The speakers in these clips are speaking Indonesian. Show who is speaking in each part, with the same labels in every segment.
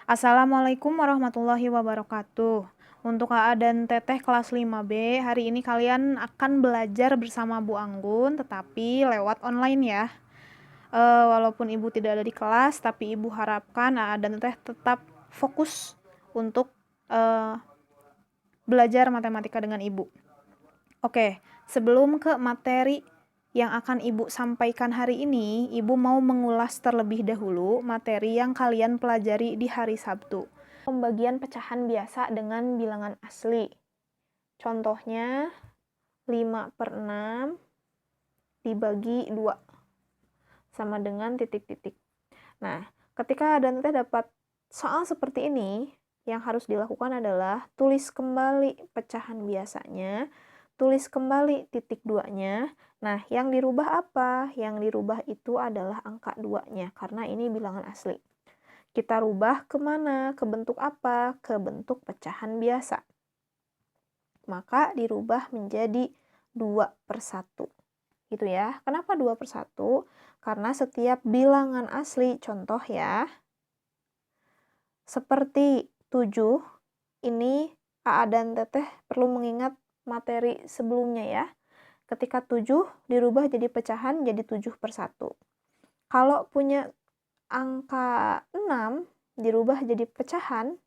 Speaker 1: Assalamualaikum warahmatullahi wabarakatuh. Untuk AA dan Teteh kelas 5B, hari ini kalian akan belajar bersama Bu Anggun, tetapi lewat online ya. Walaupun Ibu tidak ada di kelas, tapi Ibu harapkan AA dan Teteh tetap fokus untuk belajar matematika dengan Ibu. Oke, sebelum ke materi yang akan Ibu sampaikan hari ini, Ibu mau mengulas terlebih dahulu materi yang kalian pelajari di hari Sabtu. Pembagian pecahan biasa dengan bilangan asli. Contohnya 5/6 dibagi 2 sama dengan titik-titik. Nah, ketika ada nanti dapat soal seperti ini, yang harus dilakukan adalah tulis kembali pecahan biasanya, tulis kembali titik 2-nya. Nah, yang dirubah apa? Yang dirubah itu adalah angka 2-nya, karena ini bilangan asli. Kita rubah kemana? Ke bentuk apa? Ke bentuk pecahan biasa. Maka dirubah menjadi 2/1. Gitu ya. Kenapa 2/1? Karena setiap bilangan asli, contoh ya, seperti 7, ini AA dan Teteh perlu mengingat materi sebelumnya ya. Ketika 7 dirubah jadi pecahan jadi 7/1. Kalau punya angka 6 dirubah jadi pecahan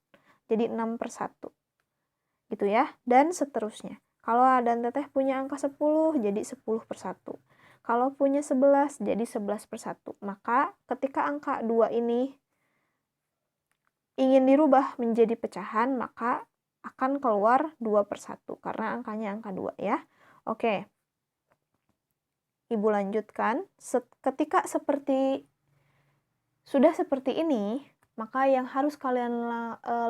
Speaker 1: jadi 6/1. Gitu ya. Dan seterusnya. Kalau ada Teteh punya angka 10 jadi 10/1. Kalau punya 11 jadi 11/1. Maka ketika angka 2 ini ingin dirubah menjadi pecahan, maka akan keluar 2/1 karena angkanya angka 2 ya. Oke. Ibu lanjutkan. Ketika sudah seperti ini, maka yang harus kalian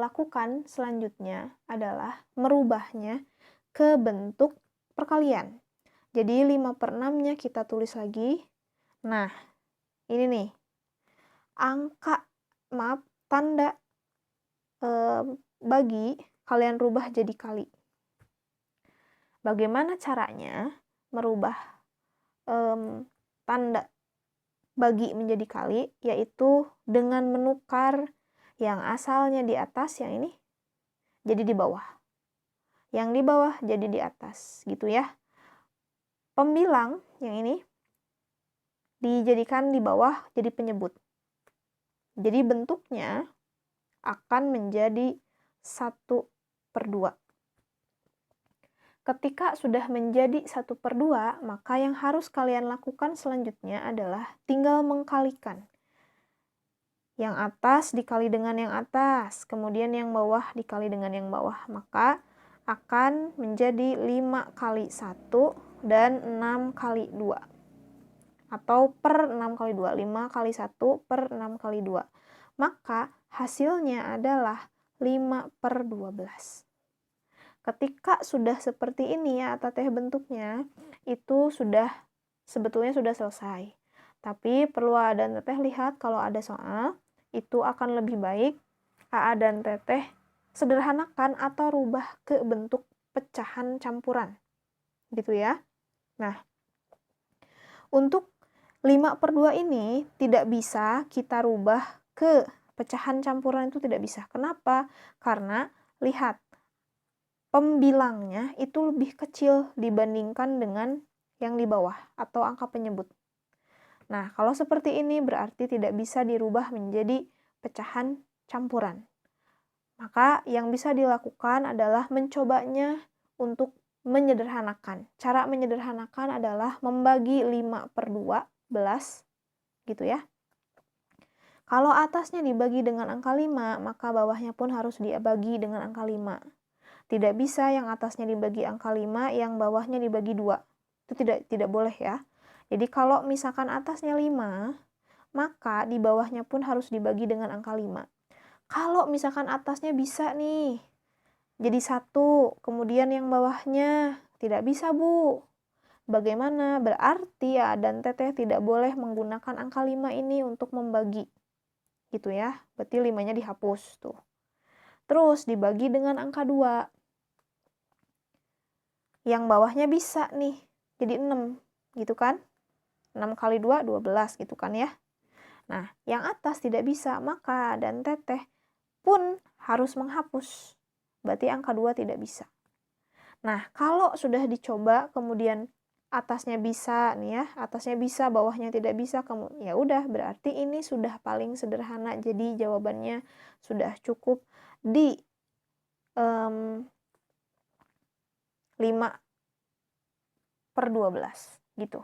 Speaker 1: lakukan selanjutnya adalah merubahnya ke bentuk perkalian. Jadi 5/6-nya kita tulis lagi. Nah, ini nih. Tanda bagi kalian rubah jadi kali. Bagaimana caranya merubah tanda bagi menjadi kali? Yaitu dengan menukar yang asalnya di atas, yang ini, jadi di bawah. Yang di bawah jadi di atas, gitu ya. Pembilang yang ini dijadikan di bawah jadi penyebut. Jadi bentuknya akan menjadi 1/2. Ketika sudah menjadi 1/2, maka yang harus kalian lakukan selanjutnya adalah tinggal mengkalikan. Yang atas dikali dengan yang atas, kemudian yang bawah dikali dengan yang bawah. Maka akan menjadi 5 kali 1 dan 6 kali 2. Atau per 6 kali 2. 5 kali 1 per 6 kali 2. Maka hasilnya adalah 5/12. Ketika sudah seperti ini ya Teteh bentuknya, itu sebetulnya sudah selesai. Tapi perlu AA dan Teteh lihat kalau ada soal, itu akan lebih baik AA dan Teteh sederhanakan atau rubah ke bentuk pecahan campuran. Gitu ya. Nah, untuk 5/2 ini tidak bisa kita rubah ke pecahan campuran, itu tidak bisa. Kenapa? Karena lihat, pembilangnya itu lebih kecil dibandingkan dengan yang di bawah atau angka penyebut. Nah, kalau seperti ini berarti tidak bisa dirubah menjadi pecahan campuran. Maka yang bisa dilakukan adalah mencobanya untuk menyederhanakan. Cara menyederhanakan adalah membagi 5/12, gitu ya. Kalau atasnya dibagi dengan angka 5, maka bawahnya pun harus dibagi dengan angka 5. Tidak bisa yang atasnya dibagi angka 5, yang bawahnya dibagi 2. Itu tidak boleh ya. Jadi kalau misalkan atasnya 5, maka di bawahnya pun harus dibagi dengan angka 5. Kalau misalkan atasnya bisa nih, jadi 1, kemudian yang bawahnya tidak bisa, Bu. Bagaimana? Berarti ya dan Teteh tidak boleh menggunakan angka 5 ini untuk membagi. Gitu ya. Berarti 5-nya dihapus tuh. Terus dibagi dengan angka 2. Yang bawahnya bisa nih, jadi 6, gitu kan? 6 kali 2, 12, gitu kan ya? Nah, yang atas tidak bisa, maka dan Teteh pun harus menghapus. Berarti angka 2 tidak bisa. Nah, kalau sudah dicoba kemudian atasnya bisa nih ya, atasnya bisa, bawahnya tidak bisa, ya udah berarti ini sudah paling sederhana. Jadi jawabannya sudah cukup di 5/12 gitu.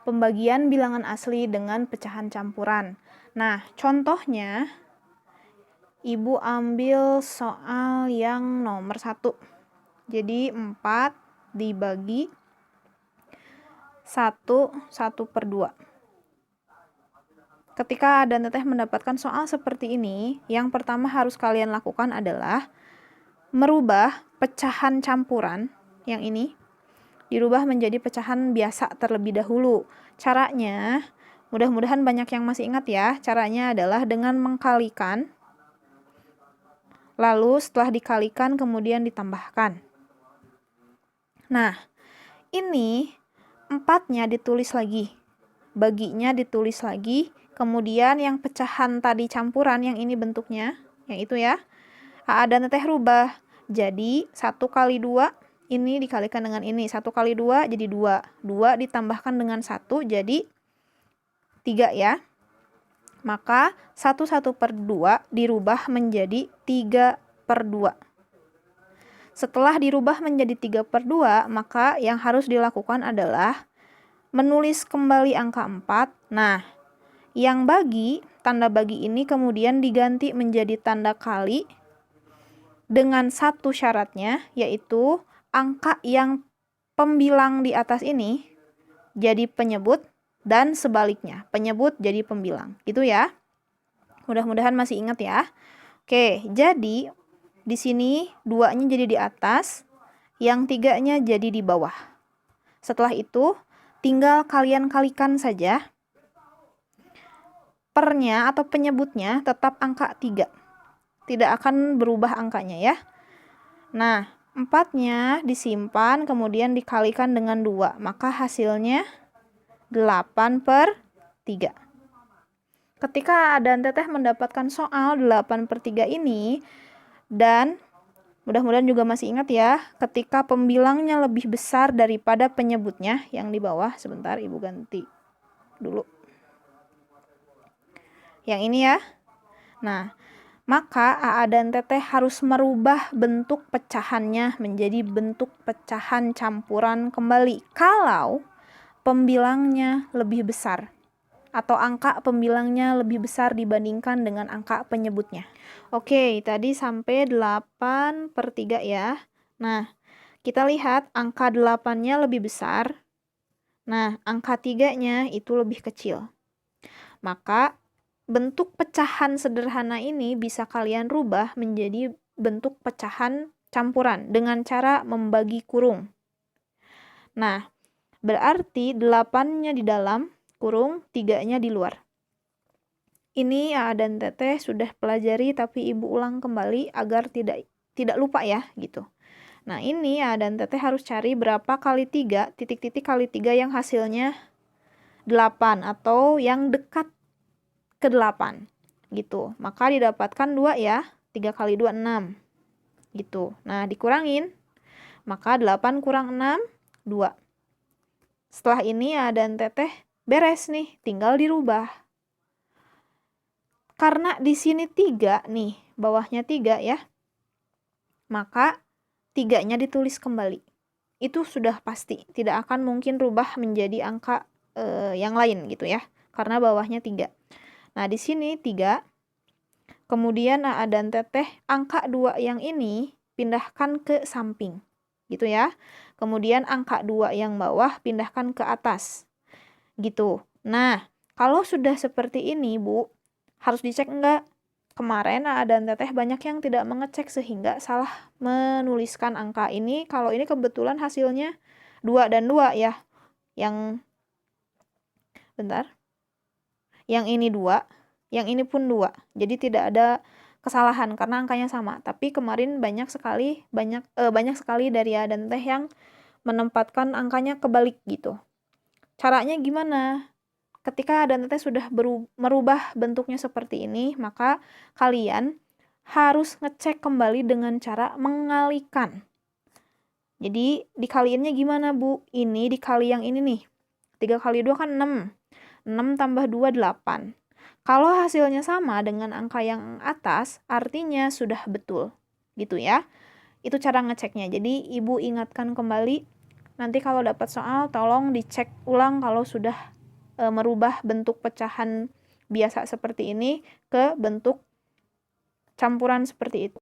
Speaker 1: Pembagian bilangan asli dengan pecahan campuran. Nah, contohnya, Ibu ambil soal yang nomor 1. Jadi 4 dibagi 1/2. Ketika Adan Teteh mendapatkan soal seperti ini, yang pertama harus kalian lakukan adalah merubah pecahan campuran yang ini dirubah menjadi pecahan biasa terlebih dahulu. Caranya, mudah-mudahan banyak yang masih ingat ya. Caranya adalah dengan mengkalikan, lalu setelah dikalikan kemudian ditambahkan. Nah, ini 4-nya ditulis lagi, baginya ditulis lagi, kemudian yang pecahan tadi campuran yang ini bentuknya, yang itu ya, AA dan Teteh rubah. Jadi 1 kali 2 ini dikalikan dengan ini. 1 kali 2 jadi 2. 2 ditambahkan dengan 1 jadi 3 ya. Maka 1/2 dirubah menjadi 3/2. Setelah dirubah menjadi 3/2, maka yang harus dilakukan adalah menulis kembali angka 4. Nah, yang bagi, tanda bagi ini kemudian diganti menjadi tanda kali dengan satu syaratnya, yaitu angka yang pembilang di atas ini jadi penyebut dan sebaliknya, penyebut jadi pembilang. Gitu ya. Mudah-mudahan masih ingat ya. Oke, jadi di sini 2-nya jadi di atas, yang 3-nya jadi di bawah. Setelah itu, tinggal kalian kalikan saja. Pernya atau penyebutnya tetap angka 3. Tidak akan berubah angkanya ya. Nah, 4-nya disimpan, kemudian dikalikan dengan 2. Maka hasilnya 8/3. Ketika Adan Teteh mendapatkan soal 8/3 ini, dan mudah-mudahan juga masih ingat ya, ketika pembilangnya lebih besar daripada penyebutnya yang di bawah. Sebentar, Ibu ganti dulu. Yang ini ya. Nah, maka AA dan Teteh harus merubah bentuk pecahannya menjadi bentuk pecahan campuran kembali kalau pembilangnya lebih besar atau angka pembilangnya lebih besar dibandingkan dengan angka penyebutnya. Oke, tadi sampai 8/3 ya. Nah, kita lihat angka 8-nya lebih besar. Nah, angka 3-nya itu lebih kecil. Maka bentuk pecahan sederhana ini bisa kalian rubah menjadi bentuk pecahan campuran dengan cara membagi kurung. Nah, berarti 8-nya di dalam kurung, 3-nya di luar. Ini AA dan Teteh sudah pelajari, tapi Ibu ulang kembali agar tidak lupa ya, gitu. Nah, ini AA dan Teteh harus cari berapa kali 3, titik-titik kali 3 yang hasilnya 8 atau yang dekat ke 8 gitu. Maka didapatkan 2 ya. 3 kali 2 6 gitu. Nah, dikurangin. Maka 8 kurang 6 2. Setelah ini ya dan Teteh beres nih, tinggal dirubah. Karena di sini 3 nih, bawahnya 3 ya. Maka 3-nya ditulis kembali. Itu sudah pasti, tidak akan mungkin rubah menjadi angka yang lain gitu ya. Karena bawahnya 3. Nah, di sini 3. Kemudian AA dan Teteh angka 2 yang ini pindahkan ke samping. gitu ya. Kemudian angka 2 yang bawah pindahkan ke atas, gitu. Nah, kalau sudah seperti ini, Bu, harus dicek enggak? Kemarin dan Teteh banyak yang tidak mengecek sehingga salah menuliskan angka ini. Kalau ini kebetulan hasilnya 2 dan 2 ya. Yang bentar. Yang ini 2, yang ini pun 2. Jadi tidak ada kesalahan karena angkanya sama. Tapi kemarin banyak sekali dari dan Teh yang menempatkan angkanya kebalik gitu. Caranya gimana? Ketika dan Teteh sudah merubah bentuknya seperti ini, maka kalian harus ngecek kembali dengan cara mengalikan. Jadi dikaliinnya gimana, Bu? Ini dikali yang ini nih. 3 kali 2 kan 6. 6 tambah 2, 8. Kalau hasilnya sama dengan angka yang atas, artinya sudah betul. Gitu ya. Itu cara ngeceknya. Jadi Ibu ingatkan kembali, nanti kalau dapat soal tolong dicek ulang kalau sudah merubah bentuk pecahan biasa seperti ini ke bentuk campuran seperti itu.